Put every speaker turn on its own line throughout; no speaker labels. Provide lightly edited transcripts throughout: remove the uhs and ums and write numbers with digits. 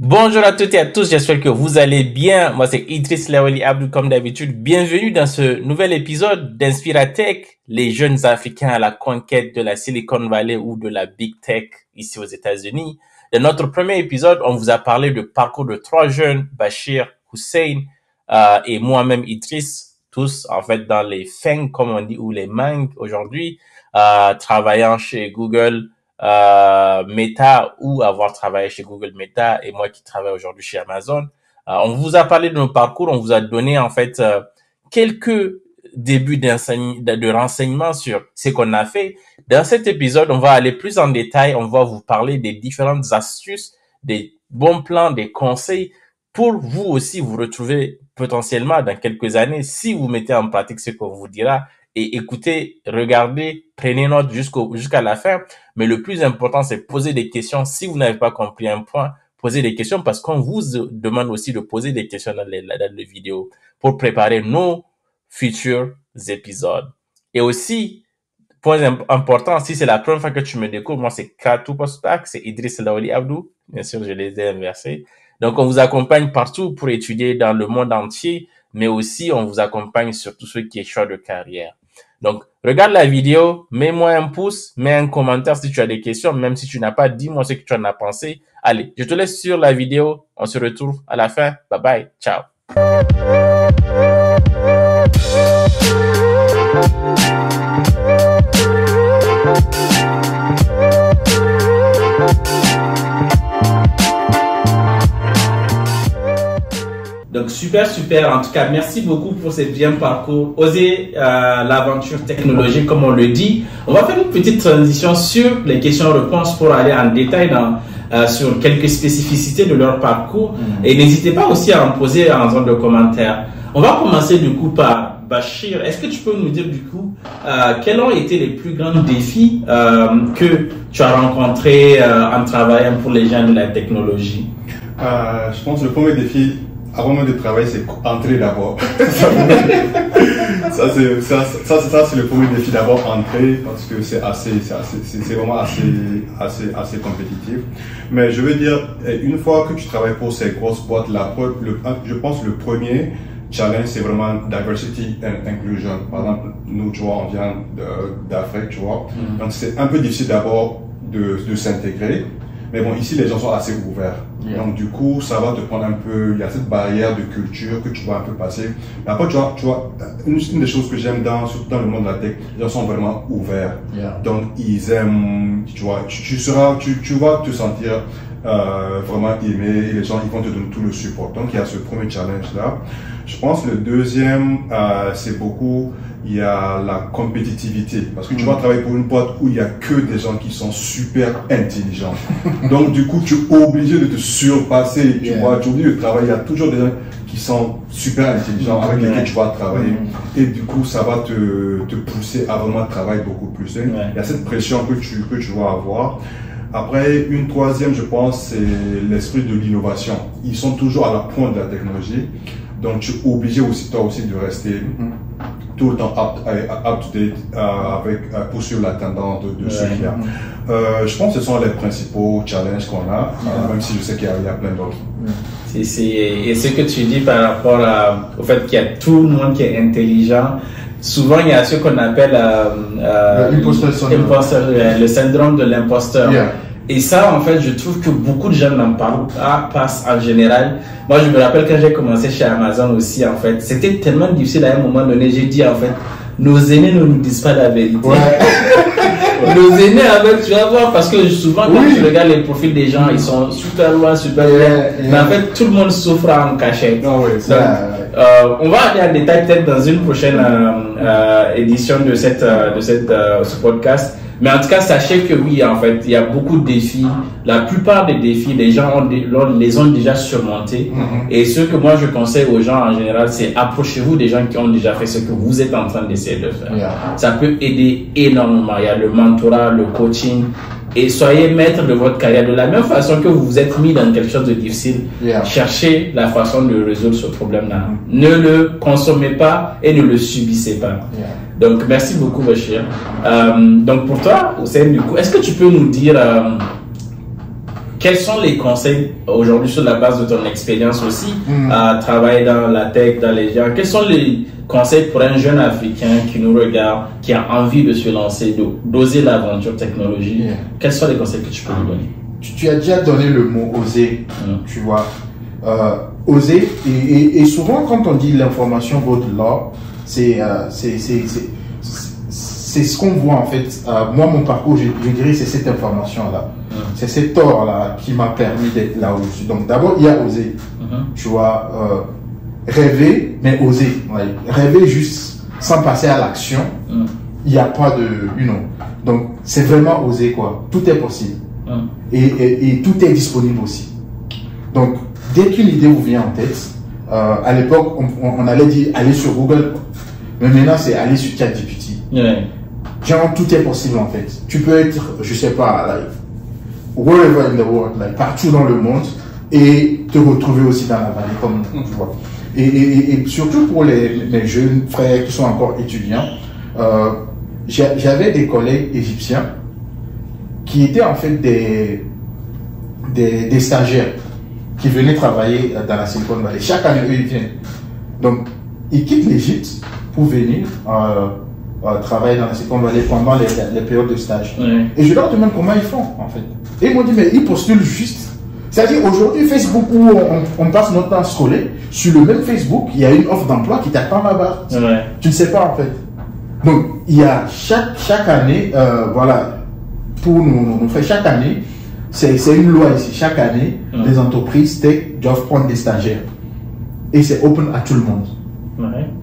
Bonjour à toutes et à tous, j'espère que vous allez bien. Moi, c'est Idriss Lawali Abdou, comme d'habitude. Bienvenue dans ce nouvel épisode d'Inspiratech, les jeunes Africains à la conquête de la Silicon Valley ou de la Big Tech ici aux États-Unis. Dans notre premier épisode, on vous a parlé du parcours de trois jeunes, Bachir, Hussein et moi-même Idriss, tous en fait dans les FANG, comme on dit, ou les MANG aujourd'hui, travaillant chez Google, Meta ou avoir travaillé chez Google Meta et moi qui travaille aujourd'hui chez Amazon. On vous a parlé de nos parcours, on vous a donné en fait quelques débuts de renseignements sur ce qu'on a fait. Dans cet épisode, on va aller plus en détail, on va vous parler des différentes astuces, des bons plans, des conseils pour vous aussi vous retrouver potentiellement dans quelques années si vous mettez en pratique ce qu'on vous dira. Et écoutez, regardez, prenez note jusqu'à la fin. Mais le plus important, c'est poser des questions. Si vous n'avez pas compris un point, posez des questions parce qu'on vous demande aussi de poser des questions dans les vidéos pour préparer nos futurs épisodes. Et aussi, point important, si c'est la première fois que tu me découvres, moi c'est Katou Postak, c'est Idriss Lawali Abdou. Bien sûr, je les ai inversés. Donc, on vous accompagne partout pour étudier dans le monde entier, mais aussi on vous accompagne sur tout ce qui est choix de carrière. Donc, regarde la vidéo, mets-moi un pouce, mets un commentaire si tu as des questions, même si tu n'as pas, dis-moi ce que tu en as pensé. Allez, je te laisse sur la vidéo, on se retrouve à la fin. Bye bye, ciao. Donc super, en tout cas merci beaucoup pour ce bien parcours, oser l'aventure technologique comme on le dit. On va faire une petite transition sur les questions-réponses pour aller en détail sur quelques spécificités de leur parcours et n'hésitez pas aussi à en poser en zone de commentaires. On va commencer du coup par Bachir. Est-ce que tu peux nous dire du coup quels ont été les plus grands défis que tu as rencontrés en travaillant pour les gens de la technologie?
Je pense que le premier défi avant même de travailler, c'est entrer d'abord. ça c'est le premier défi, d'abord entrer, parce que c'est vraiment assez compétitif. Mais je veux dire, une fois que tu travailles pour ces grosses boîtes là, je pense que le premier challenge, c'est vraiment diversity and inclusion. Par exemple, nous, tu vois, on vient d'Afrique, tu vois. Donc c'est un peu difficile d'abord de s'intégrer. Mais bon, ici, les gens sont assez ouverts. Donc, du coup, ça va te prendre un peu, il y a cette barrière de culture que tu vas un peu passer. Mais après, tu vois, une des choses que j'aime surtout dans le monde de la tech, les gens sont vraiment ouverts. Donc, ils aiment, tu vois, tu vas te sentir vraiment aimé et les gens, ils vont te donner tout le support. Donc, il y a ce premier challenge-là. Je pense que le deuxième, c'est beaucoup, il y a la compétitivité. Parce que tu vas travailler pour une boîte où il y a que des gens qui sont super intelligents. Donc, du coup, tu es obligé de te surpasser. Tu vois, tu es obligé de travailler. Il y a toujours des gens qui sont super intelligents avec lesquels tu vas travailler. Et du coup, ça va te pousser à vraiment travailler beaucoup plus. Il y a cette pression que tu vas avoir. Après, une troisième, je pense, c'est l'esprit de l'innovation. Ils sont toujours à la pointe de la technologie. Donc, tu es obligé aussi, toi aussi, de rester tout le temps up-to-date pour suivre la tendance de ce qu'il y a. Je pense que ce sont les principaux challenges qu'on a, même si je sais qu'il y a plein d'autres.
Et ce que tu dis par rapport au fait qu'il y a tout le monde qui est intelligent, souvent il y a ce qu'on appelle le syndrome de l'imposteur. Et ça, en fait, je trouve que beaucoup de gens n'en parlent pas, passent en général. Moi, je me rappelle quand j'ai commencé chez Amazon aussi, en fait, c'était tellement difficile à un moment donné. J'ai dit, en fait, nos aînés ne nous disent pas la vérité. Nos aînés, en fait, tu vas voir, parce que souvent, quand tu regardes les profils des gens, ils sont super loin, super loin. Mais en fait, tout le monde souffre en cachette. On va aller en détail peut-être dans une prochaine édition de ce podcast. Mais en tout cas, sachez que oui, en fait, il y a beaucoup de défis. La plupart des défis, les gens les ont déjà surmontés. Et ce que moi, je conseille aux gens en général, c'est approchez-vous des gens qui ont déjà fait ce que vous êtes en train d'essayer de faire. Ça peut aider énormément. Il y a le mentorat, le coaching. Et soyez maître de votre carrière. De la même façon que vous vous êtes mis dans quelque chose de difficile, cherchez la façon de résoudre ce problème-là. Ne le consommez pas et ne le subissez pas. Donc, merci beaucoup, Bachir. Donc, pour toi, Hussein, du coup, est-ce que tu peux nous dire quels sont les conseils aujourd'hui sur la base de ton expérience aussi à travailler dans la tech, dans les gens? Quels sont les conseils pour un jeune Africain qui nous regarde, qui a envie de se lancer, d'oser l'aventure technologique? Quels sont les conseils que tu peux lui donner?
Tu as déjà donné le mot oser, tu vois. Oser, et souvent quand on dit l'information vaut de l'or, c'est ce qu'on voit en fait. Moi, mon parcours, je dirais, c'est cette information-là. C'est cet or-là qui m'a permis d'être là où je suis. Donc, d'abord, il y a oser. Tu vois, rêver, mais oser. Ouais. Rêver juste sans passer à l'action. Il n'y a pas de, Donc, c'est vraiment oser, quoi. Tout est possible. Et tout est disponible aussi. Donc, dès qu'une idée vous vient en tête, à l'époque, on allait dire aller sur Google. Mais maintenant, c'est aller sur ChatGPT. Genre, tout est possible en fait. Tu peux être, je sais pas, like, wherever in the world, like, partout dans le monde, et te retrouver aussi dans la vallée, comme tu vois. Et surtout pour mes jeunes frères qui sont encore étudiants, j'avais des collègues égyptiens qui étaient en fait des stagiaires qui venaient travailler dans la Silicon Valley. Chaque année, eux, ils viennent. Donc, ils quittent l'Égypte pour venir travailler dans la Silicon Valley pendant les périodes de stage. Et je leur demande comment ils font, en fait. Et ils m'ont dit, mais ils postulent juste. C'est-à-dire, aujourd'hui, Facebook, où on passe notre temps scolaire, sur le même Facebook, il y a une offre d'emploi qui t'attend là-bas. Tu ne sais pas, en fait. Donc, il y a chaque année, voilà, pour nous faire chaque année, c'est une loi ici. Chaque année, les entreprises tech doivent prendre des stagiaires. Et c'est open à tout le monde.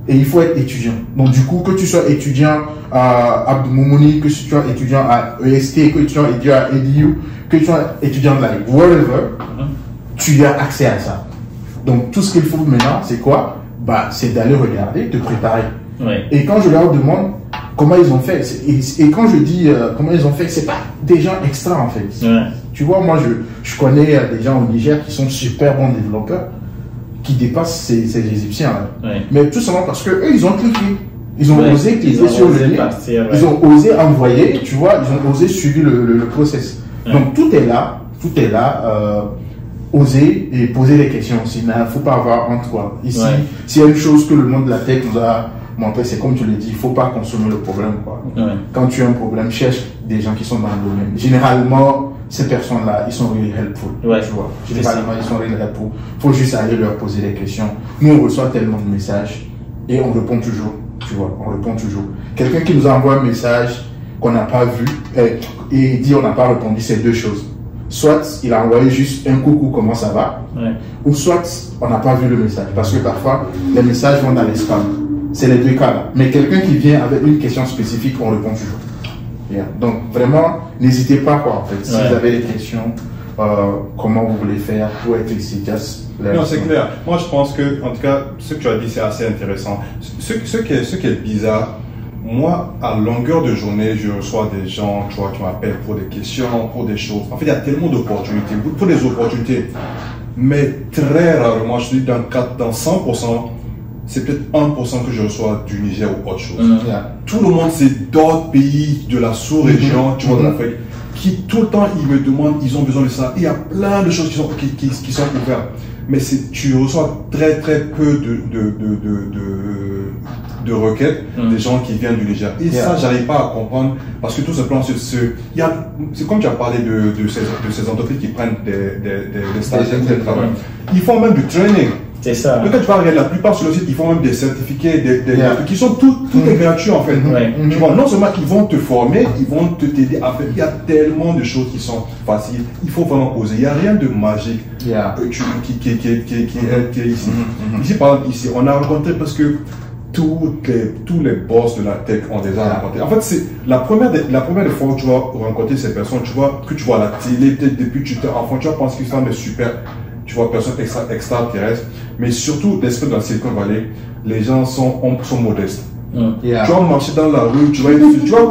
Et il faut être étudiant. Donc, du coup, que tu sois étudiant à Abdou Moumouni, que tu sois étudiant à EST, que tu sois étudiant à EDU, que tu sois étudiant à wherever, tu as accès à ça. Donc, tout ce qu'il faut maintenant, c'est quoi? Bah, c'est d'aller regarder, te préparer. Et quand je leur demande comment ils ont fait, et quand je dis comment ils ont fait, c'est pas des gens extra en fait. Tu vois, moi, je connais des gens au Niger qui sont super bons développeurs, qui dépassent ces Égyptiens. Mais tout simplement parce que eux, ils ont cliqué. Ils ont osé cliquer sur le lien. Ils ont osé envoyer, tu vois, ils ont osé suivre le process. Donc tout est là, oser et poser des questions aussi. Il ne faut pas avoir honte, quoi. Ici, s'il y a une chose que le monde de la tech nous a montré, c'est comme tu le dis, il ne faut pas consommer le problème, quoi. Quand tu as un problème, cherche des gens qui sont dans le domaine. Généralement, ces personnes-là, ils sont really helpful. Tu vois. Généralement, ils sont really helpful. Il faut juste aller leur poser des questions. Nous, on reçoit tellement de messages et on répond toujours. Tu vois, on répond toujours. Quelqu'un qui nous envoie un message qu'on n'a pas vu et dit on n'a pas répondu, c'est deux choses. Soit il a envoyé juste un coucou, comment ça va, ou soit on n'a pas vu le message. Parce que parfois, les messages vont dans les spams. C'est les deux cas là. Mais quelqu'un qui vient avec une question spécifique, on répond toujours. Donc vraiment, n'hésitez pas, quoi, en fait. Si vous avez des questions, comment vous voulez faire pour être efficace.
Non, c'est clair. Moi, je pense que, en tout cas, ce que tu as dit, c'est assez intéressant. Ce qui est bizarre, moi, à longueur de journée, je reçois des gens, tu vois, qui m'appellent pour des questions, pour des choses. En fait, il y a tellement d'opportunités, pour des opportunités. Mais très rarement, je dis dans 100%, c'est peut-être 1% que je reçois du Niger ou autre chose. Tout le monde, c'est d'autres pays de la sous-région, tu vois, de l'Afrique, qui tout le temps, ils me demandent, ils ont besoin de ça. Il y a plein de choses qui sont ouvertes. Mais tu reçois très peu de requêtes des gens qui viennent du Niger. Et ça, j'arrive pas à comprendre, parce que tout simplement, c'est comme tu as parlé de ces entreprises qui prennent des stagiaires pour le travail. Ils font même du training.
C'est ça.
Quand tu vas regarder la plupart sur le site, ils font même des certificats, qui sont tout est gratuit en fait. Tu vois, non seulement ils vont te former, ils vont t'aider à faire. Il y a tellement de choses qui sont faciles. Il faut vraiment oser. Il n'y a rien de magique qui est ici. Ici, par exemple, ici, on a rencontré parce que tous les boss de la tech ont déjà rencontré. En fait, c'est la première fois où tu vas rencontrer ces personnes, tu vois à la télé, peut-être depuis que tu étais enfant, tu vas penser qu'ils sont des super, tu vois, personnes extraterrestres. Mais surtout, l'esprit de la Silicon Valley, les gens sont modestes. Tu vas marcher dans la rue, tu vois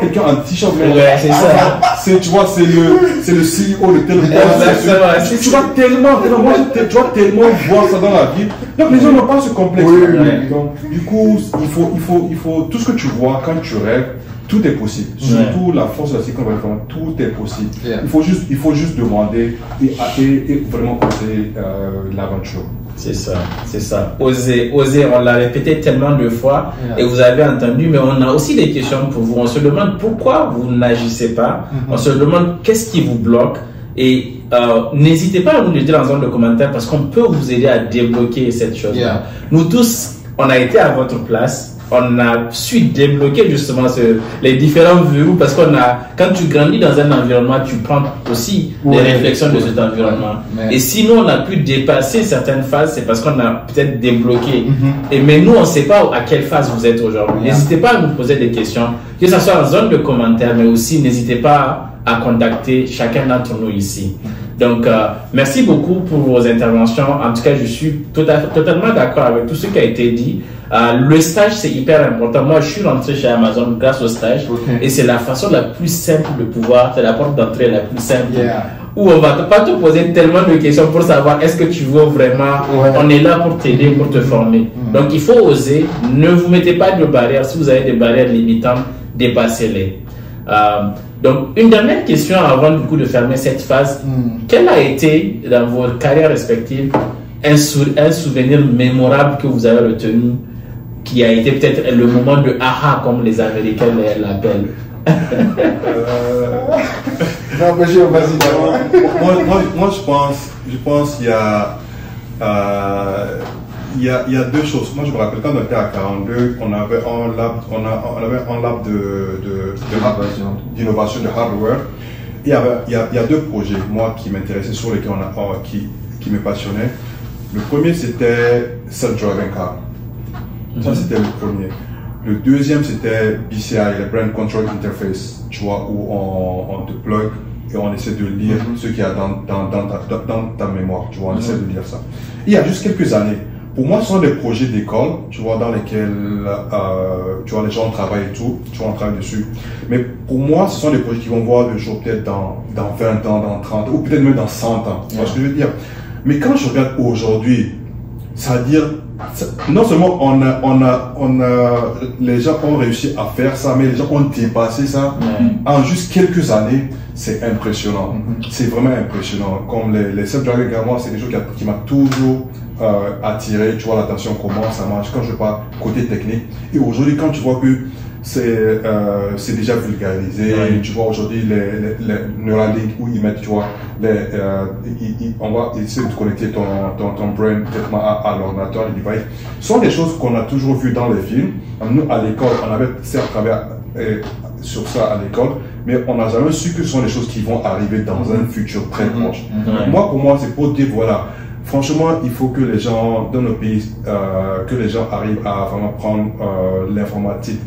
quelqu'un en t-shirt,
c'est ça.
Tu vois, c'est le CEO de tel tu vas tellement voir ça dans la vie. Donc les gens n'ont pas ce complexe. Donc du coup, il faut tout ce que tu vois quand tu rêves, tout est possible. Surtout la force de la Silicon Valley, tout est possible.
Yeah.
Il faut juste demander et vraiment oser l'aventure.
C'est ça. Oser, on l'a répété tellement de fois et vous avez entendu, mais on a aussi des questions pour vous. On se demande pourquoi vous n'agissez pas. On se demande qu'est-ce qui vous bloque et n'hésitez pas à nous le dire en zone de commentaires parce qu'on peut vous aider à débloquer cette chose-là. Nous tous, on a été à votre place. On a su débloquer justement les différents verrous parce quand tu grandis dans un environnement, tu prends aussi les réflexions de cet environnement. Et sinon, on a pu dépasser certaines phases, c'est parce qu'on a peut-être débloqué. Mais nous, on ne sait pas à quelle phase vous êtes aujourd'hui. N'hésitez pas à nous poser des questions, que ce soit en zone de commentaires, mais aussi n'hésitez pas à contacter chacun d'entre nous ici. Donc, merci beaucoup pour vos interventions. En tout cas, je suis totalement d'accord avec tout ce qui a été dit. Le stage, c'est hyper important. Moi, je suis rentré chez Amazon grâce au stage. Et c'est la façon la plus simple de pouvoir, c'est la porte d'entrée la plus simple. Où on va pas te poser tellement de questions pour savoir est-ce que tu veux vraiment. On est là pour t'aider, pour te former. Donc, il faut oser. Ne vous mettez pas de barrières. Si vous avez des barrières limitantes, dépassez-les. Donc, une dernière question avant du coup de fermer cette phase. Quel a été, dans vos carrières respectives, un souvenir mémorable que vous avez retenu, qui a été peut-être le moment de aha, comme les Américains l'appellent?
Non, monsieur, vas-y d'abord.
Moi, je pense qu'il y a deux choses. Moi, je me rappelle quand on était à 42, on avait un lab d'innovation de hardware. Il y a deux projets, moi, qui m'intéressaient, sur lesquels qui me passionnaient. Le premier, c'était Self-Driving Car. Ça, c'était le premier. Le deuxième, c'était BCI, le Brand Control Interface, tu vois, où on te plug et on essaie de lire ce qu'il y a dans ta mémoire, tu vois, on essaie de lire ça. Il y a juste quelques années, pour moi, ce sont des projets d'école, tu vois, dans lesquels, tu vois, les gens travaillent et tout, tu vois, on travaille dessus. Mais pour moi, ce sont des projets qui vont voir le jour peut-être dans 20 ans, dans 30 ans, ou peut-être même dans 100 ans, tu vois ce que je veux dire. Mais quand je regarde aujourd'hui, c'est-à-dire, non seulement les gens ont réussi à faire ça, mais les gens ont dépassé ça en juste quelques années. C'est impressionnant. C'est vraiment impressionnant. Comme les self-driving cars, moi, c'est des choses qui m'ont toujours attiré. Tu vois l'attention, comment ça marche, quand je parle côté technique. Et aujourd'hui, quand tu vois que c'est déjà vulgarisé, tu vois aujourd'hui les Neuralink où ils mettent, tu vois, on va essayer de connecter ton brain directement à l'ordinateur, les devices. Ce sont des choses qu'on a toujours vues dans les films. Nous, à l'école, on avait certes travaillé sur ça à l'école, mais on n'a jamais su que ce sont des choses qui vont arriver dans un futur très proche. Pour moi, c'est pour dire, voilà, franchement, il faut que les gens dans nos pays, que les gens arrivent à vraiment prendre l'informatique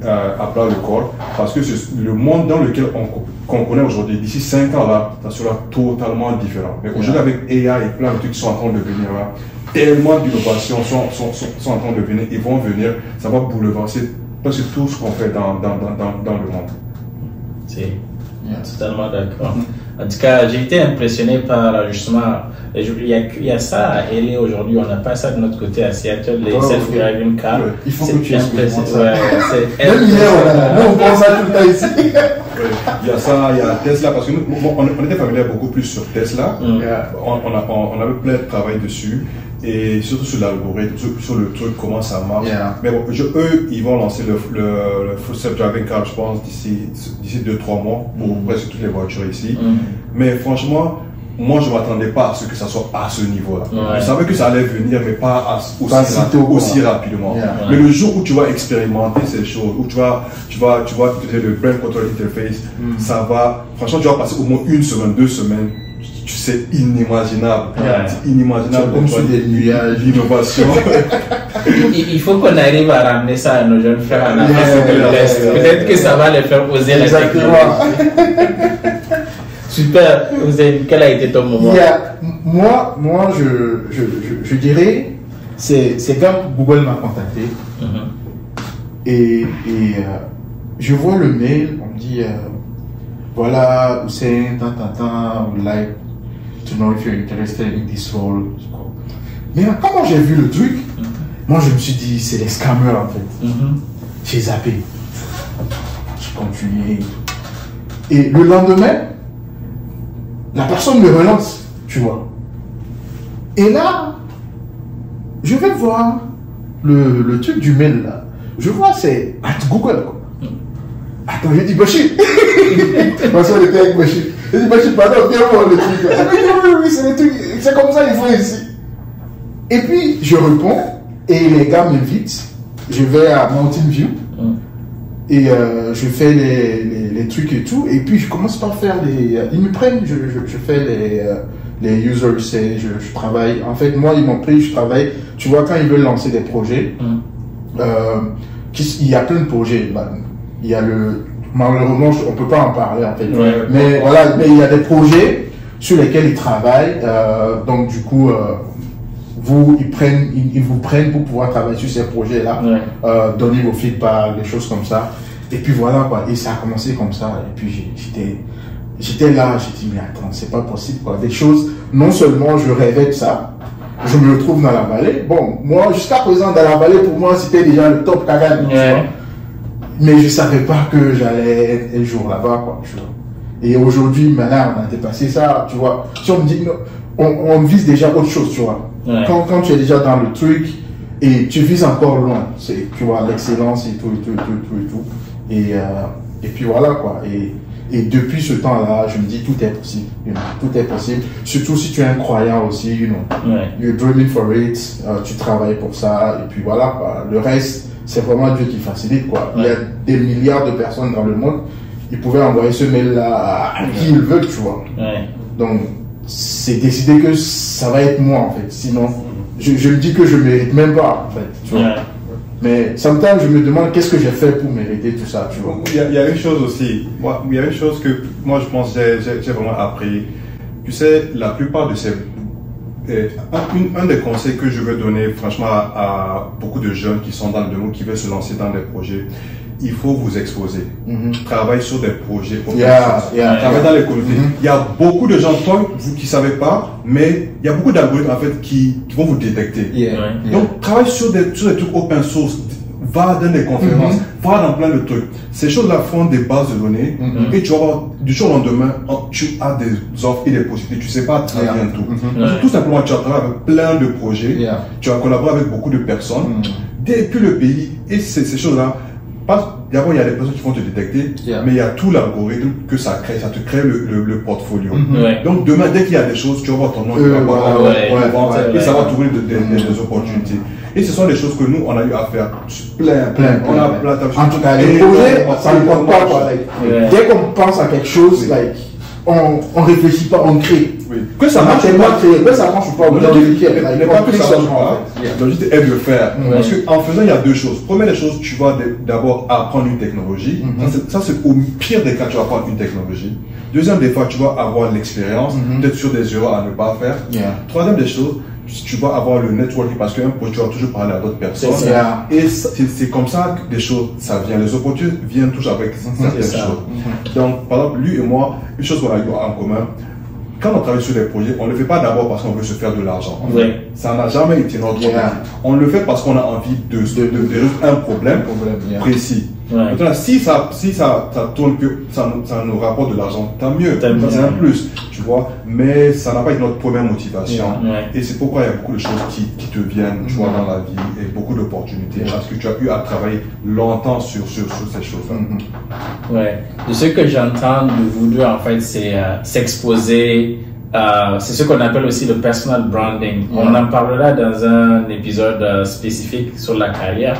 à plat le corps, parce que le monde dans lequel qu'on connaît aujourd'hui, d'ici 5 ans là, ça sera totalement différent. Mais aujourd'hui, avec AI et plein de trucs qui sont en train de venir là, tellement d'innovations sont en train de venir, ils vont venir, ça va bouleverser presque tout ce qu'on fait dans le monde.
C'est totalement d'accord. En tout cas, j'ai été impressionné par justement, il y a ça à LA aujourd'hui, on n'a pas ça de notre côté à Seattle, les self-driving cars.
Il faut que tu expliques ça.
Même
hier, on pense à tout le temps ici.
Il y a ça, il y a Tesla, parce que nous, on était familier beaucoup plus sur Tesla. On avait plein de travail dessus. Et surtout sur l'algorithme, sur le truc, comment ça marche. Mais bon, eux, ils vont lancer le self-driving car, je pense, d'ici 2-3 mois pour presque toutes les voitures ici. Mais franchement, moi, je ne m'attendais pas à ce que ça soit à ce niveau-là. Je savais que ça allait venir, mais pas aussi rapidement. Mais le jour où tu vas expérimenter ces choses, où tu vas utiliser le Brain Control Interface, ça va, franchement, tu vas passer au moins 1 semaine, 2 semaines. C'est inimaginable. C'est inimaginable.
Comme sur des nuages.
L'innovation.
Il faut qu'on arrive à ramener ça à nos jeunes frères en Afrique de l'Est. Peut-être que ça va les faire oser la technologie. Super. Quel a été ton moment?
Moi, je dirais, c'est quand Google m'a contacté. Et je vois le mail, on me dit, voilà, Hussein, like to know if you're interested in this role. Mais quand j'ai vu le truc, moi je me suis dit, c'est des scammers en fait. J'ai zappé. j'ai continué. Et le lendemain, la personne me relance, tu vois. Et là, je vais voir le truc du mail là. Je vois, c'est Google, quoi. Attends, j'ai dit Bachir. Parce qu'on était avec Bachir. J'ai dit Bachir, pardon, viens voir le truc. Oui, c'est le truc. C'est comme ça, il faut ici. Et puis, je réponds, et les gars m'invitent. Je vais à Mountain View. Et je fais les trucs et tout. Et puis, je commence par faire les. Ils me prennent, je fais les user research, je travaille. En fait, moi, ils m'ont pris, je travaille. Tu vois, quand ils veulent lancer des projets, il y a plein de projets. Il y a malheureusement, on ne peut pas en parler en fait. Mais voilà, mais il y a des projets sur lesquels ils travaillent. Donc du coup, ils vous prennent pour pouvoir travailler sur ces projets-là, donner vos feedbacks, des choses comme ça. Et puis voilà quoi. Et ça a commencé comme ça. Et puis j'étais là, j'ai dit mais attends, c'est pas possible quoi. Des choses, non seulement je rêvais de ça. Je me retrouve dans la vallée. Bon, moi, jusqu'à présent, dans la vallée, pour moi, c'était déjà le top Kagame. Mais je savais pas que j'allais être un jour là-bas, quoi. Tu vois. Et aujourd'hui, maintenant, on a dépassé ça, tu vois. Si on me dit, on vise déjà autre chose, tu vois. Quand tu es déjà dans le truc et tu vises encore loin, c'est, tu vois, l'excellence et tout. Et puis voilà, quoi. Et depuis ce temps-là, je me dis tout est possible. Tout est possible. Surtout si tu es un croyant aussi, you're dreaming for it, tu travailles pour ça, et puis voilà, quoi. Le reste, c'est vraiment Dieu qui facilite, quoi. Il y a des milliards de personnes dans le monde, ils pouvaient envoyer ce mail-là à qui ils veulent, tu vois. Donc, c'est décidé que ça va être moi, en fait. Sinon, je me dis que je mérite même pas, en fait, tu vois. Mais sometimes je me demande qu'est-ce que j'ai fait pour mériter tout ça, tu vois.
Il y a une chose aussi, il y a une chose que moi je pense que j'ai vraiment appris. Tu sais, la plupart de ces... un des conseils que je veux donner franchement à beaucoup de jeunes qui sont dans le domaine, qui veulent se lancer dans des projets, il faut vous exposer. Travaille sur des projets. Travaille dans les communautés. Il y a beaucoup de gens, vous qui ne savez pas, mais il y a beaucoup d'algorithmes en fait qui vont vous détecter. Donc, travaille sur des trucs open source. Va dans des conférences, va dans plein de trucs. Ces choses-là font des bases de données et tu vas voir, du jour au lendemain, tu as des offres et des possibilités. Tu ne sais pas très bien tout. Tout simplement, tu as travaillé avec plein de projets, tu as collaboré avec beaucoup de personnes, depuis le pays, et ces choses-là, d'abord, il y a des personnes qui vont te détecter, mais il y a tout l'algorithme que ça crée, ça te crée le portfolio. Donc, demain, dès qu'il y a des choses, tu vas voir ton nom, et ça va trouver des opportunités. Et ce sont des choses que nous, on a eu à faire plein. On a plein.
En tout cas, les projets, ça ne compte pas, quoi. Dès qu'on pense à quelque chose, on ne réfléchit pas, on crée.
Que ça marche pas,
que ça marche pas,
l'objectif est de le faire. Parce qu'en faisant, il y a deux choses. Première des choses, tu vas d'abord apprendre une technologie. Ça, c'est au pire des cas, tu vas apprendre une technologie. Deuxième des fois, tu vas avoir l'expérience, peut-être sur des erreurs à ne pas faire. Troisième des choses, tu vas avoir le networking parce qu'un projet, tu vas toujours parler à d'autres personnes. Et c'est comme ça que des choses, ça vient. Les opportunités viennent toujours avec certaines choses. Donc, par exemple, lui et moi, une chose qu'on a eu en commun, quand on travaille sur des projets, on ne le fait pas d'abord parce qu'on veut se faire de l'argent. Ça n'a jamais été notre objectif. On le fait parce qu'on a envie de résoudre un problème précis. Maintenant, si ça tourne que ça nous rapporte de l'argent, tant mieux. C'est un plus, tu vois. Mais ça n'a pas été notre première motivation. Et c'est pourquoi il y a beaucoup de choses qui te viennent, tu vois, dans la vie et beaucoup d'opportunités parce que tu as eu à travailler longtemps sur ces choses-là.
De ce que j'entends de vous deux, en fait, c'est s'exposer. C'est ce qu'on appelle aussi le personal branding. On en parlera dans un épisode spécifique sur la carrière.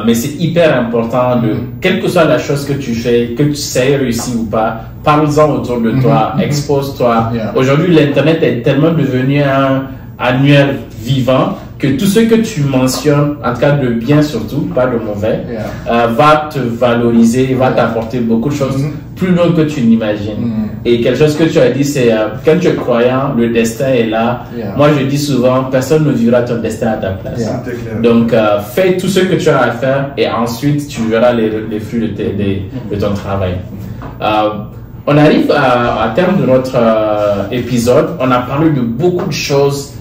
Mais c'est hyper important de, quelle que soit la chose que tu fais, que tu sais réussir ou pas, parle-en autour de toi, expose-toi. Aujourd'hui, l'Internet est tellement devenu un annuaire vivant que tout ce que tu mentionnes, en tout cas de bien surtout, pas de mauvais, va te valoriser, va t'apporter beaucoup de choses plus loin que tu n'imagines. Et quelque chose que tu as dit, c'est quand tu es croyant, le destin est là. Moi, je dis souvent, personne ne vivra ton destin à ta place. Donc, fais tout ce que tu as à faire et ensuite, tu verras les fruits de ton travail. On arrive à terme de notre épisode. On a parlé de beaucoup de choses.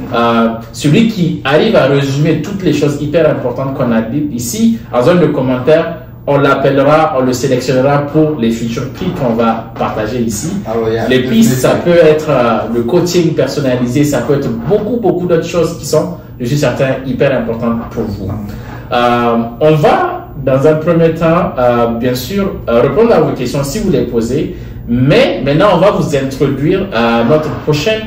Celui qui arrive à résumer toutes les choses hyper importantes qu'on a dites ici, en zone de commentaires, on l'appellera, on le sélectionnera pour les futurs prix qu'on va partager ici. Les prix, ça peut être le coaching personnalisé, ça peut être beaucoup d'autres choses qui sont, je suis certain, hyper importantes pour vous. On va, dans un premier temps, bien sûr, répondre à vos questions si vous les posez, mais maintenant, on va vous introduire à notre prochain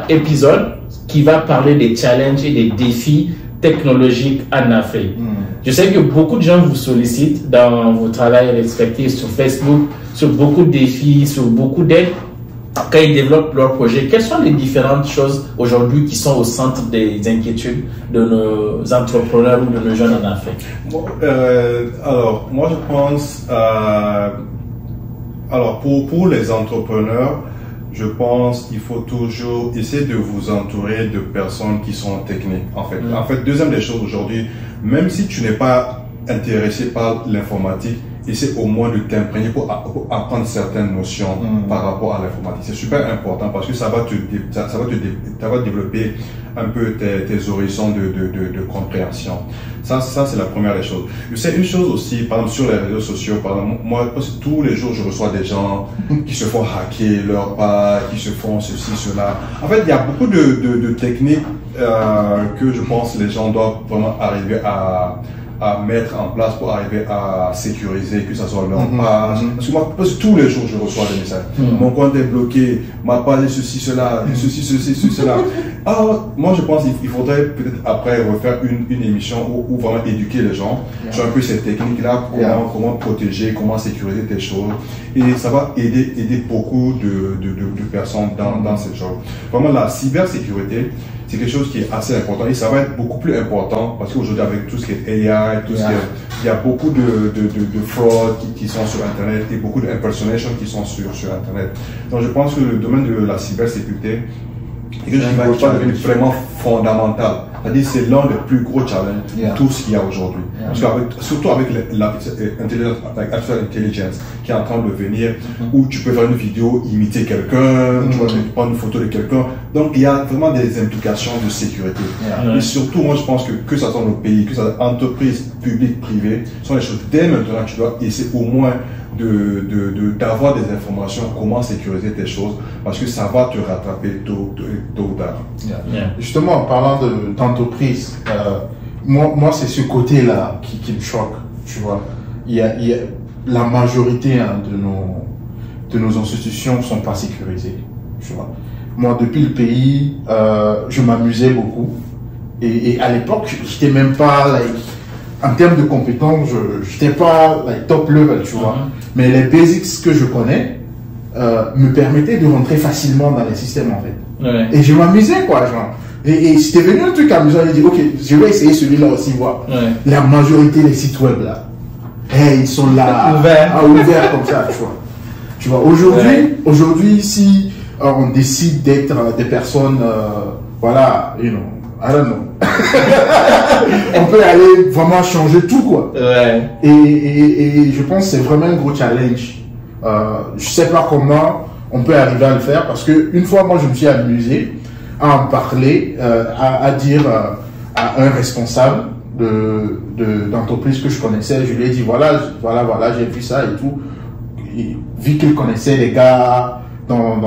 épisode qui va parler des challenges et des défis technologiques en Afrique. Je sais que beaucoup de gens vous sollicitent dans vos travails respectifs sur Facebook, sur beaucoup de défis, sur beaucoup d'aides quand ils développent leur projet. Quelles sont les différentes choses aujourd'hui qui sont au centre des inquiétudes de nos entrepreneurs ou de nos jeunes en Afrique?
Alors, moi je pense, alors pour les entrepreneurs, je pense qu'il faut toujours essayer de vous entourer de personnes qui sont techniques. En fait, deuxième des choses aujourd'hui, même si tu n'es pas intéressé par l'informatique, essaie au moins de t'imprégner pour apprendre certaines notions par rapport à l'informatique. C'est super important parce que ça va développer un peu tes horizons de compréhension. Ça c'est la première des choses. Je sais une chose aussi, par exemple sur les réseaux sociaux, par exemple, moi tous les jours je reçois des gens qui se font hacker leur page, qui se font ceci, cela. En fait, il y a beaucoup de techniques que je pense les gens doivent vraiment arriver à mettre en place pour arriver à sécuriser, que ça soit leur page. Parce que moi, tous les jours, je reçois des messages. Mon compte est bloqué, ma page est ceci, cela, ceci, cela. Alors, moi, je pense qu'il faudrait peut-être après refaire une émission où vraiment éduquer les gens sur un peu ces techniques-là, comment protéger, comment sécuriser tes choses. Et ça va aider beaucoup de personnes dans ces choses. Vraiment, la cybersécurité, c'est quelque chose qui est assez important et ça va être beaucoup plus important parce qu'aujourd'hui avec tout ce qui est AI, il y a beaucoup de fraudes qui sont sur Internet et beaucoup d'impersonation qui sont sur Internet. Donc je pense que le domaine de la cybersécurité est quelque chose qui va devenir vraiment fondamental. C'est-à-dire c'est l'un des plus gros challenges de tout ce qu'il y a aujourd'hui. Parce que surtout avec l'artificial intelligence qui est en train de venir, où tu peux faire une vidéo, imiter quelqu'un, tu vas prendre une photo de quelqu'un. Donc il y a vraiment des implications de sécurité. Et surtout, moi je pense que ça soit nos pays, que ça soit entreprises publiques, privées, sont des choses dès maintenant tu dois essayer au moins d'avoir des informations comment sécuriser tes choses parce que ça va te rattraper tôt ou tard.
Justement, en parlant d'entreprise, moi c'est ce côté-là qui me choque, tu vois. Il y a la majorité de nos institutions ne sont pas sécurisées, tu vois. Moi, depuis le pays, je m'amusais beaucoup et à l'époque, je n'étais même pas en termes de compétences, je n'étais pas top level, tu vois. Mais les basics que je connais me permettaient de rentrer facilement dans les systèmes, en fait. Et je m'amusais, quoi, genre. Et c'était venu un truc amusant, j'ai dit, ok, je vais essayer celui-là aussi, voir. La majorité des sites web, là, ils sont là, ouverts comme ça, tu vois. Tu vois, aujourd'hui, si on décide d'être des personnes, voilà, I don't know. On peut aller vraiment changer tout, quoi. Et je pense que c'est vraiment un gros challenge. Je sais pas comment on peut arriver à le faire parce que une fois, moi, je me suis amusé à en parler, à dire à un responsable d'entreprise que je connaissais. Je lui ai dit voilà, j'ai vu ça et tout. Et, vu qu'il connaissait les gars dans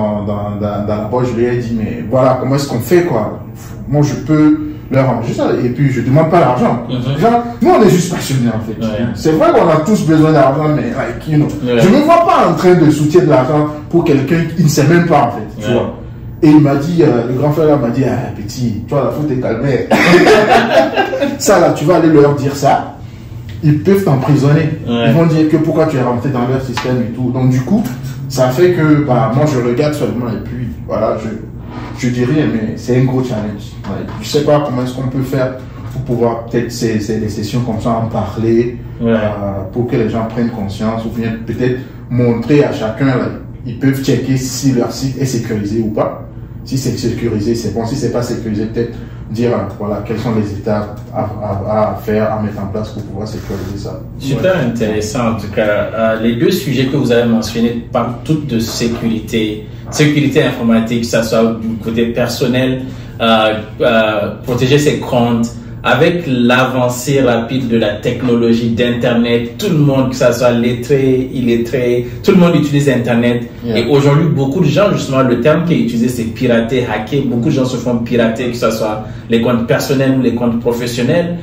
la boîte, je lui ai dit mais voilà, comment est-ce qu'on fait, quoi. Moi, je peux leur enregistrer ça et puis je demande pas l'argent. Genre, nous on est juste passionnés, en fait. C'est vrai qu'on a tous besoin d'argent, mais je me vois pas en train de soutenir de l'argent pour quelqu'un qui ne sait même pas, en fait, tu vois. Et il m'a dit, le grand frère là m'a dit, petit, toi là, faut te calmer. Ça là, tu vas aller leur dire ça, ils peuvent t'emprisonner. Ils vont dire que pourquoi tu es rentré dans leur système et tout. Donc du coup, ça fait que moi je regarde seulement et puis voilà, je dis rien, mais c'est un gros challenge. Je sais pas comment est-ce qu'on peut faire pour pouvoir peut-être des sessions comme ça en parler, pour que les gens prennent conscience ou bien peut-être montrer à chacun, ils peuvent checker si leur site est sécurisé ou pas. Si c'est sécurisé, c'est bon. Si c'est pas sécurisé, peut-être dire voilà quelles sont les étapes à faire, à mettre en place pour pouvoir sécuriser ça.
Super intéressant en tout cas. Les deux sujets que vous avez mentionnés parlent toutes de sécurité informatique, que ce soit du côté personnel, protéger ses comptes, avec l'avancée rapide de la technologie d'Internet, tout le monde, que ça soit lettré, illettré, tout le monde utilise Internet. Yeah. Et aujourd'hui, beaucoup de gens, justement, le terme qui est utilisé, c'est pirater, hacker. Beaucoup de gens se font pirater, que ce soit les comptes personnels ou les comptes professionnels.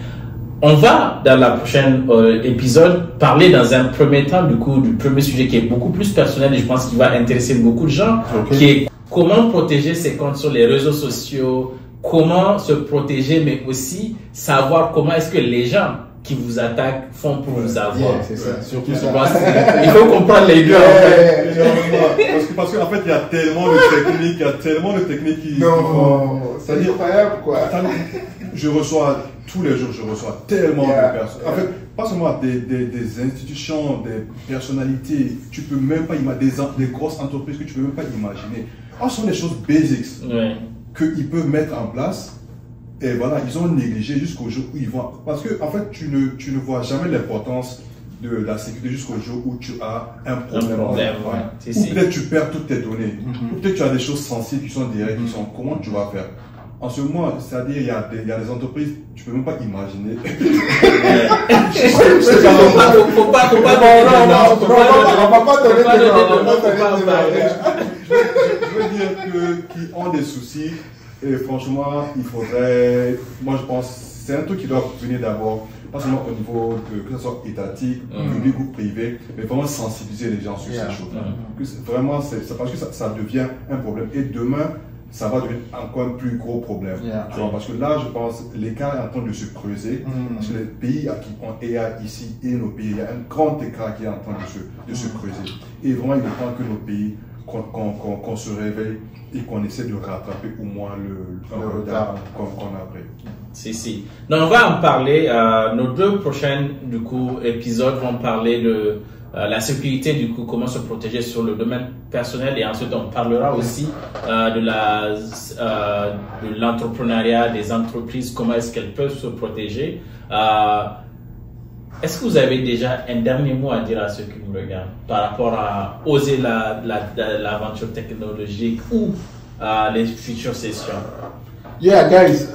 On va, dans la prochaine épisode, parler dans un premier temps, du coup, du premier sujet qui est beaucoup plus personnel et je pense qu'il va intéresser beaucoup de gens, qui est comment protéger ses comptes sur les réseaux sociaux, comment se protéger, mais aussi savoir comment est-ce que les gens qui vous attaquent font pour vous avoir.
C'est ça, surtout ça.
Il faut comprendre les deux.
Parce qu'en fait, il y a tellement de techniques, qui...
Non, c'est incroyable, quoi.
Je reçois, tous les jours, tellement de personnes. En fait, pas seulement des institutions, des personnalités, tu peux même pas imaginer, des grosses entreprises que tu peux même pas imaginer. Ce sont des choses basiques qu'ils peuvent mettre en place. Et voilà, ils ont négligé jusqu'au jour où ils vont. Parce que, en fait, tu ne vois jamais l'importance de la sécurité jusqu'au jour où tu as un problème. Ou peut-être tu perds toutes tes données. Ou peut-être tu as des choses sensibles qui sont directes, qui sont comment tu vas faire. En ce moment, c'est-à-dire, il y a des entreprises, tu peux même pas imaginer.
Faut pas
Je veux dire qu'ils ont des soucis. Et franchement, il faudrait, moi je pense, c'est un truc qui doit venir d'abord, pas seulement au niveau que ce soit étatique, public ou privé, mais vraiment sensibiliser les gens sur ces choses. Vraiment, c'est parce que ça devient un problème. Et demain, ça va devenir encore un plus gros problème. Tu vois, parce que là, je pense, l'écart est en train de se creuser. Parce que les pays qui ont AI ici et nos pays, il y a un grand écart qui est en train de se creuser. Et vraiment, il est temps que nos pays, qu'on se réveille et qu'on essaie de rattraper au moins le retard qu'on a pris.
Si. Donc, on va en parler. Nos deux prochains épisodes vont parler de la sécurité, du coup, comment se protéger sur le domaine personnel, et ensuite on parlera aussi de l'entrepreneuriat, des entreprises, comment est-ce qu'elles peuvent se protéger. Est-ce que vous avez déjà un dernier mot à dire à ceux qui nous regardent par rapport à oser l'aventure technologique ou les futures sessions?
Yeah, guys,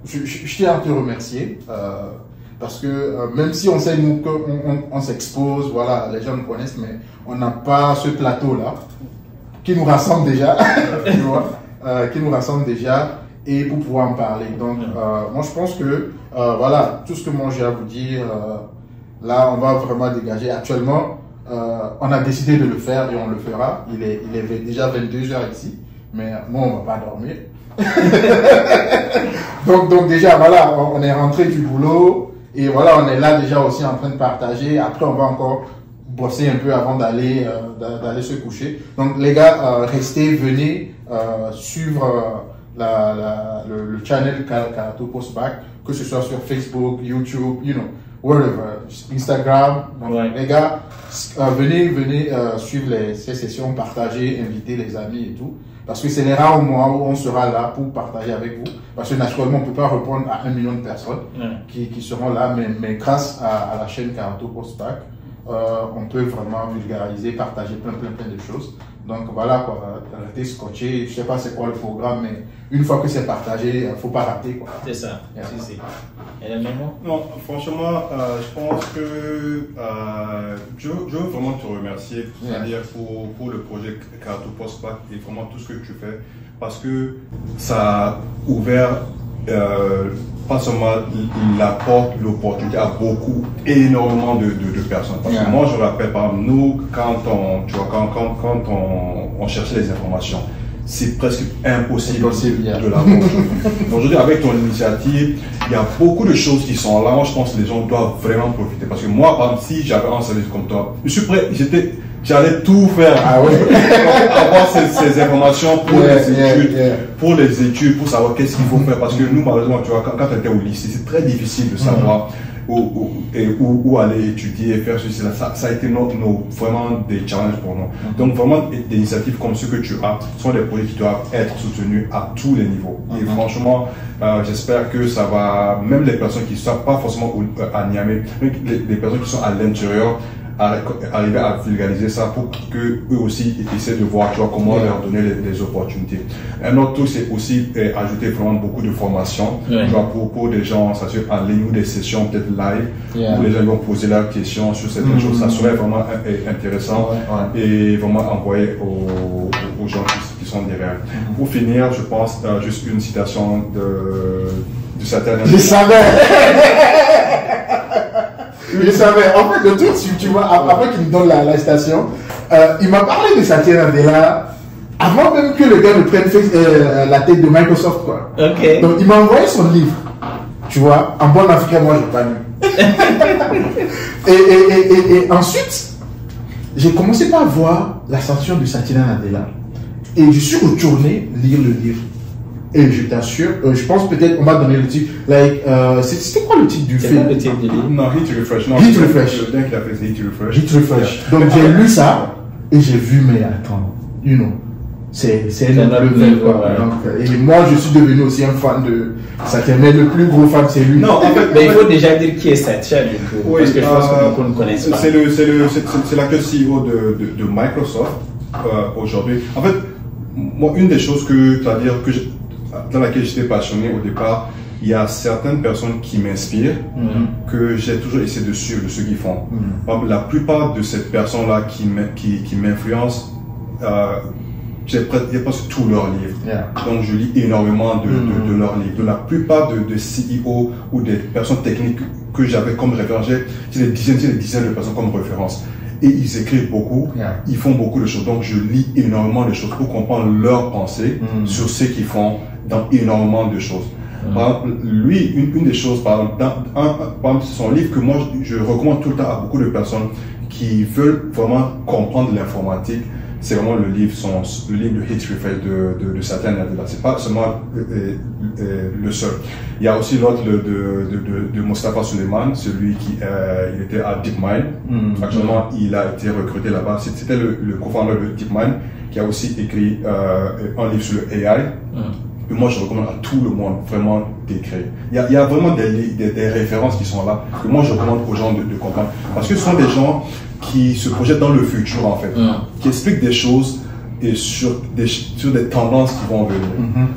je tiens à te remercier parce que même si on sait nous qu'on s'expose, voilà, les gens nous connaissent, mais on n'a pas ce plateau-là qui nous rassemble déjà, tu vois, qui nous rassemble déjà. Et pour pouvoir en parler. Donc, moi, je pense que, voilà, tout ce que moi j'ai à vous dire, là, on va vraiment dégager. Actuellement, on a décidé de le faire et on le fera. Il est déjà 22 h ici, mais moi, on va pas dormir. donc, déjà, voilà, on est rentré du boulot et voilà, on est là déjà aussi en train de partager. Après, on va encore bosser un peu avant d'aller se coucher. Donc, les gars, restez, venez suivre le channel Karatou Postback, que ce soit sur Facebook, YouTube, wherever, Instagram. Donc, les gars, venez suivre ces sessions, partager, inviter les amis et tout. Parce que c'est les rares moments où on sera là pour partager avec vous. Parce que naturellement, on ne peut pas répondre à 1 million de personnes qui seront là, mais grâce à la chaîne Karatou Postback, on peut vraiment vulgariser, partager plein de choses. Donc voilà, quoi, rester scotché, je sais pas c'est quoi le programme, mais une fois que c'est partagé, il ne faut pas rater, quoi.
C'est ça, si. Et le même mot?
Non, franchement, je pense que je veux vraiment te remercier, c'est-à-dire pour le projet Karatou Postback et vraiment tout ce que tu fais, parce que ça a ouvert pas seulement la porte, l'opportunité à énormément de personnes. Parce que moi, je rappelle, par exemple, nous, quand on cherchait les informations, c'est presque impossible de l'avoir. Aujourd'hui, avec ton initiative, il y a beaucoup de choses qui sont là. Moi, je pense que les gens doivent vraiment profiter. Parce que moi, par exemple, si j'avais un service comme toi, je suis prêt, j'allais tout faire pour avoir ces informations pour les études, pour savoir qu'est-ce qu'il faut faire. Parce que nous, malheureusement, tu vois, quand on était au lycée, c'est très difficile de savoir où aller étudier et faire ceci. Ça a été vraiment des challenges pour nous. Donc, vraiment, des initiatives comme ce que tu as sont des projets qui doivent être soutenus à tous les niveaux. Et franchement, j'espère que ça va, même les personnes qui ne sont pas forcément à Niamey, mais les personnes qui sont à l'intérieur, arriver à vulgariser ça pour que eux aussi essaient de voir, tu vois, comment leur donner les opportunités. Un autre truc, c'est aussi ajouter vraiment beaucoup de formations, tu vois, pour des gens, ça se fait en ligne ou des sessions peut-être live, où les gens vont poser leurs questions sur certaines choses. Ça serait vraiment intéressant et vraiment envoyer aux gens qui sont derrière. Pour finir, je pense juste une citation de certains.
Je savais. Je savais. En fait, le truc, tu vois, après qu'il me donne la station, il m'a parlé de Satya Nadella avant même que le gars ne prenne la tête de Microsoft, quoi.
Okay.
Donc, il m'a envoyé son livre. Tu vois, en bon africain, moi, je n'ai pas lu. et ensuite, j'ai commencé par voir la station de Satya Nadella. Et je suis retourné lire le livre. Et je t'assure, je pense peut-être on m'a donné le titre. Like, c'était quoi le titre du film?
Le titre du livre?
Non, Hit Refresh. Non,
Hit Refresh.
Le bien qu'il a fait, c'est Hit Refresh.
Hit Refresh. Donc j'ai lu ça et j'ai vu, mais attends, you know, c'est un autre level, quoi. Donc, et moi, je suis devenu aussi un fan de Satya, mais le plus gros fan, c'est lui.
Non, en fait,
mais il faut déjà dire qui est Satya, du coup. Oui, parce que je pense que beaucoup ne connaissent pas.
C'est l'actuel CEO de Microsoft aujourd'hui. En fait, moi, une des choses dans laquelle j'étais passionné au départ, il y a certaines personnes qui m'inspirent, que j'ai toujours essayé de suivre de ce qu'ils font. La plupart de ces personnes-là qui m'influencent, j'ai presque tous leurs livres. Donc je lis énormément de leurs livres. De la plupart de CEO ou des personnes techniques que j'avais comme référence, j'ai des dizaines de personnes comme référence. Et ils écrivent beaucoup, ils font beaucoup de choses. Donc je lis énormément de choses pour comprendre leurs pensées sur ce qu'ils font dans énormément de choses. Par exemple, lui, une des choses, par exemple, son livre que moi je recommande tout le temps à beaucoup de personnes qui veulent vraiment comprendre l'informatique, c'est vraiment le livre de Hit Refresh de Satya Nadella. C'est pas seulement le seul. Il y a aussi l'autre de Mustafa Suleyman, celui qui il était à DeepMind. Actuellement, il a été recruté là-bas. C'était le co-founder de DeepMind qui a aussi écrit un livre sur le AI. Et moi, je recommande à tout le monde vraiment d'écrire. Il y a vraiment des références qui sont là que moi, je recommande aux gens de comprendre. Parce que ce sont des gens qui se projettent dans le futur, en fait, qui expliquent des choses et sur des tendances qui vont venir.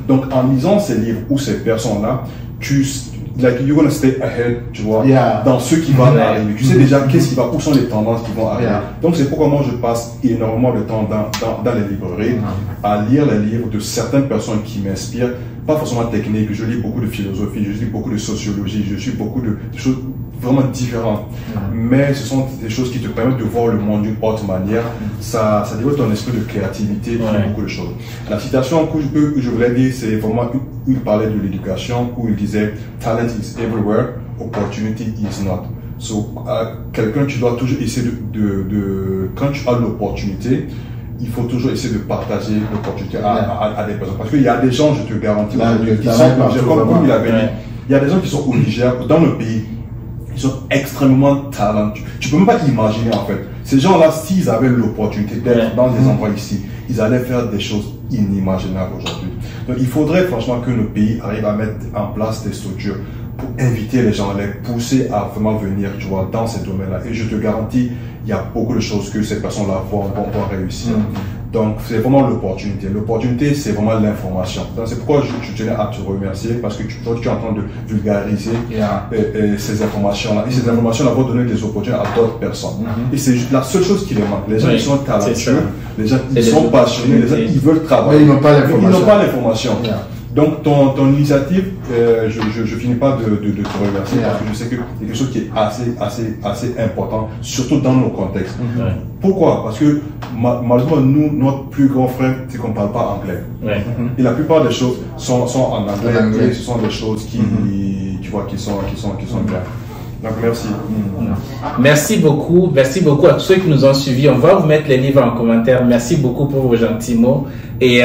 Donc, en lisant ces livres ou ces personnes-là, you're gonna stay ahead, tu vois, dans ce qui va arriver. Tu sais déjà où sont les tendances qui vont arriver. Donc, c'est pourquoi moi, je passe énormément de temps dans les librairies à lire les livres de certaines personnes qui m'inspirent, pas forcément techniques. Je lis beaucoup de philosophie, je lis beaucoup de sociologie, je suis beaucoup de choses vraiment différentes. Mais ce sont des choses qui te permettent de voir le monde d'une autre manière. Ça développe ton esprit de créativité et beaucoup de choses. La citation que je voulais dire, c'est vraiment, il parlait de l'éducation, où il disait « Talent is everywhere, opportunity is not ». So, quelqu'un, tu dois toujours essayer quand tu as l'opportunité, il faut toujours essayer de partager l'opportunité à des personnes. Parce qu'il y a des gens, je te garantis, qui sont, comme il avait dit, il y a des gens qui sont au Niger, dans le pays, ils sont extrêmement talentueux. Tu peux même pas imaginer, en fait. Ces gens-là, s'ils avaient l'opportunité d'être dans des endroits ici, ils allaient faire des choses inimaginables aujourd'hui. Donc, il faudrait franchement que nos pays arrivent à mettre en place des structures pour inviter les gens, les pousser à vraiment venir, tu vois, dans ces domaines-là. Et je te garantis, il y a beaucoup de choses que ces personnes-là vont réussir. Donc, c'est vraiment l'opportunité. L'opportunité, c'est vraiment l'information. Donc, c'est pourquoi je tenais à te remercier, parce que tu es en train de vulgariser ces informations-là. Et ces informations-là vont donner des opportunités à d'autres personnes. Et c'est la seule chose qui les manque. Les gens, ils sont talentueux, les gens, ils sont passionnés, les gens, ils veulent travailler.
Mais ils n'ont pas l'information.
Ils n'ont pas l'information. Donc, ton initiative, je finis pas de te remercier parce que je sais que c'est quelque chose qui est assez important, surtout dans nos contextes. Pourquoi? Parce que malheureusement, nous, notre plus grand frein, c'est qu'on ne parle pas anglais. Et la plupart des choses sont en anglais. Et ce sont des choses qui, tu vois, qui sont bien. Donc, merci.
Merci beaucoup à tous ceux qui nous ont suivis. On va vous mettre les livres en commentaire. Merci beaucoup pour vos gentils mots. Et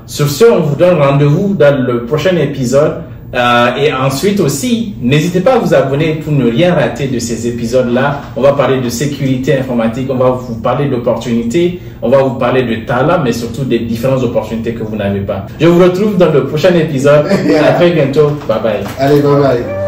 sur ce, on vous donne rendez-vous dans le prochain épisode. Et ensuite aussi, n'hésitez pas à vous abonner pour ne rien rater de ces épisodes-là. On va parler de sécurité informatique, on va vous parler d'opportunités, on va vous parler de talent, mais surtout des différentes opportunités que vous n'avez pas. Je vous retrouve dans le prochain épisode. À très bientôt. Bye bye.
Allez, bye bye.